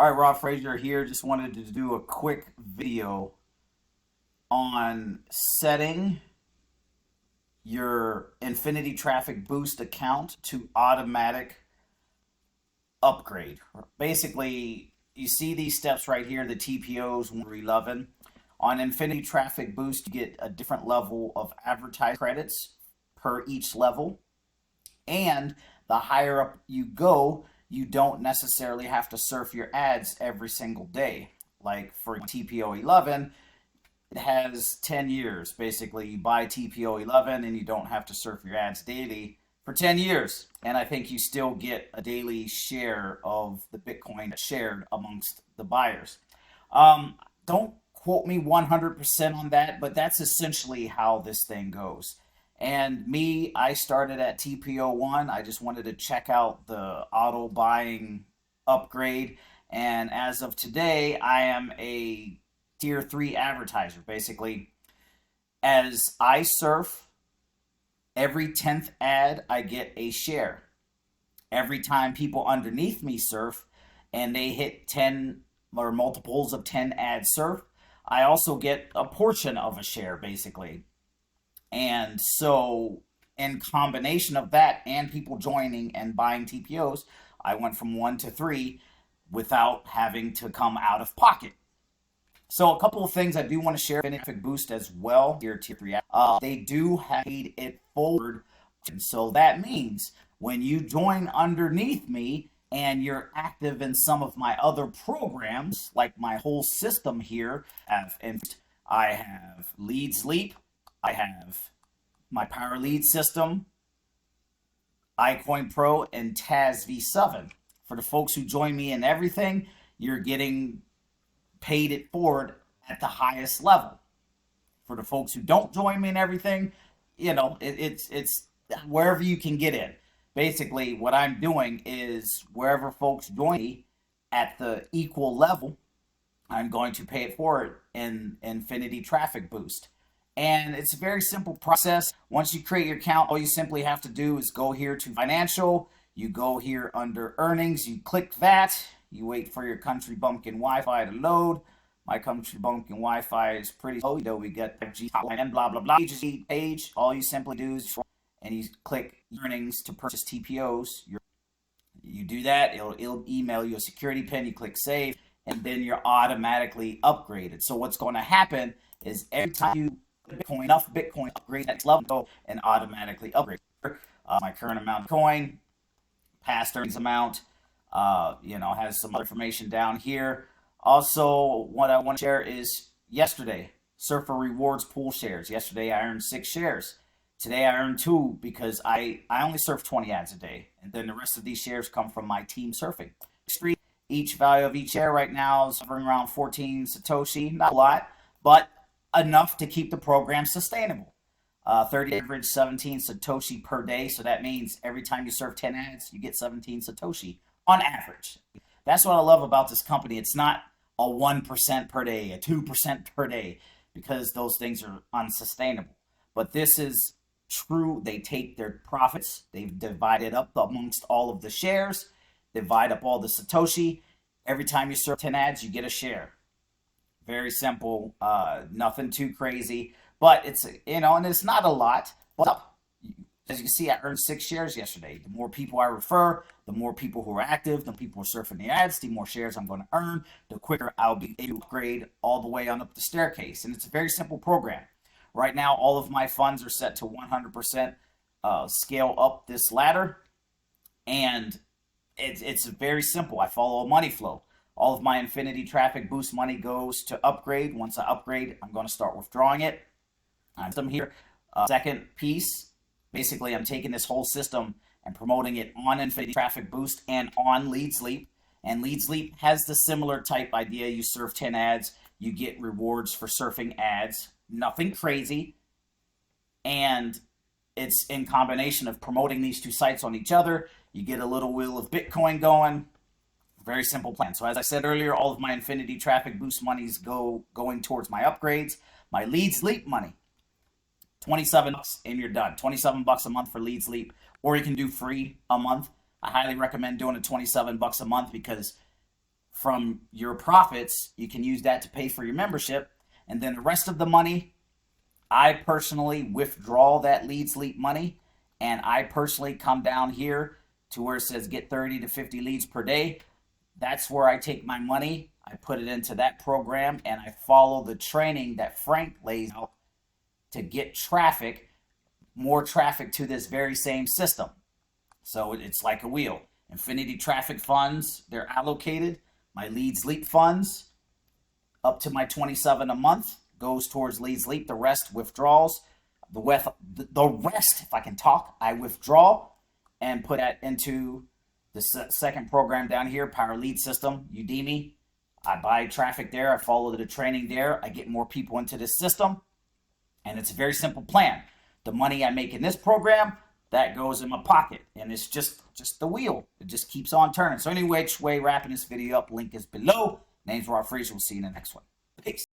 All right, Rob Frazier here. Just wanted to do a quick video on setting your Infinity Traffic Boost account to automatic upgrade. Basically, you see these steps right here, the TPOs 1 through 11. On Infinity Traffic Boost, you get a different level of advertised credits per each level. And the higher up you go, you don't necessarily have to surf your ads every single day. Like for TPO 11, it has 10 years. Basically, you buy TPO 11 and you don't have to surf your ads daily for 10 years. And I think you still get a daily share of the Bitcoin shared amongst the buyers. Don't quote me 100% on that, but that's essentially how this thing goes. And me, I started at TPO 1. I just wanted to check out the auto buying upgrade. And as of today, I am a tier 3 advertiser. Basically, as I surf, every 10th ad, I get a share. Every time people underneath me surf and they hit 10 or multiples of 10 ads surf, I also get a portion of a share, basically. And so, in combination of that and people joining and buying TPOs, I went from 1 to 3 without having to come out of pocket. So, a couple of things I do want to share Infinity Boost as well. Here, tier 3, they do have it forward. And so that means when you join underneath me and you're active in some of my other programs, like my whole system here, I have Lead Sleep. I have my Power Lead system, iCoin Pro, and Taz V7. For the folks who join me in everything, you're getting paid it forward at the highest level. For the folks who don't join me in everything, it's wherever you can get in. Basically, what I'm doing is wherever folks join me at the equal level, I'm going to pay it forward in Infinity Traffic Boost. And it's a very simple process. Once you create your account, all you simply have to do is go here to financial. You go here under earnings. You click that. You wait for your country bumpkin Wi-Fi to load. My country bumpkin Wi-Fi is pretty slow. We get the G and blah, blah, blah. Page. All you simply do is and you click earnings to purchase TPOs. You do that. It'll email you a security pin. You click save. And then you're automatically upgraded. So what's going to happen is every time you enough Bitcoin upgrade next level and automatically upgrade. My current amount of coin, past earnings amount, has some other information down here. Also, what I want to share is yesterday, Surfer Rewards pool shares. Yesterday, I earned 6 shares. Today, I earned 2 because I only surf 20 ads a day. And then the rest of these shares come from my team surfing. Each value of each share right now is hovering around 14 Satoshi. Not a lot, but enough to keep the program sustainable. 30 average 17 Satoshi per day. So that means every time you serve 10 ads, you get 17 Satoshi on average. That's what I love about this company. It's not a 1% per day, a 2% per day, because those things are unsustainable. But this is true. They take their profits. They've divided up amongst all of the shares, divide up all the Satoshi. Every time you serve 10 ads, you get a share. Very simple, nothing too crazy, but it's, and it's not a lot, but as you see, I earned 6 shares yesterday. The more people I refer, the more people who are active, the people who are surfing the ads, the more shares I'm going to earn, the quicker I'll be able to upgrade all the way on up the staircase. And it's a very simple program. Right now, all of my funds are set to 100% scale up this ladder, and it's very simple. I follow a money flow. All of my Infinity Traffic Boost money goes to upgrade. Once I upgrade, I'm going to start withdrawing it. I'm here. Second piece, basically, I'm taking this whole system and promoting it on Infinity Traffic Boost and on Lead Sleep. And Lead Sleep has the similar type idea. You surf 10 ads, you get rewards for surfing ads. Nothing crazy. And it's in combination of promoting these two sites on each other. You get a little wheel of Bitcoin going. Very simple plan. So as I said earlier, all of my Infinity Traffic Boost monies going towards my upgrades. My Lead Sleep money, $27 and you're done. $27 a month for Lead Sleep, or you can do free a month. I highly recommend doing it $27 a month because from your profits, you can use that to pay for your membership. And then the rest of the money, I personally withdraw that leads leap money, and I personally come down here to where it says get 30 to 50 leads per day. That's where I take my money, I put it into that program, and I follow the training that Frank lays out to get traffic, more traffic to this very same system. So it's like a wheel. Infinity traffic funds, they're allocated. My leads leap funds, up to my 27 a month, goes towards leads leap. The rest withdrawals. The rest, if I can talk, I withdraw and put that into the second program down here, Power Lead System, Udemy. I buy traffic there. I follow the training there. I get more people into this system. And it's a very simple plan. The money I make in this program, that goes in my pocket. And it's just the wheel. It just keeps on turning. So anyway, wrapping this video up, link is below. Name's Rob Frazier. We'll see you in the next one. Peace.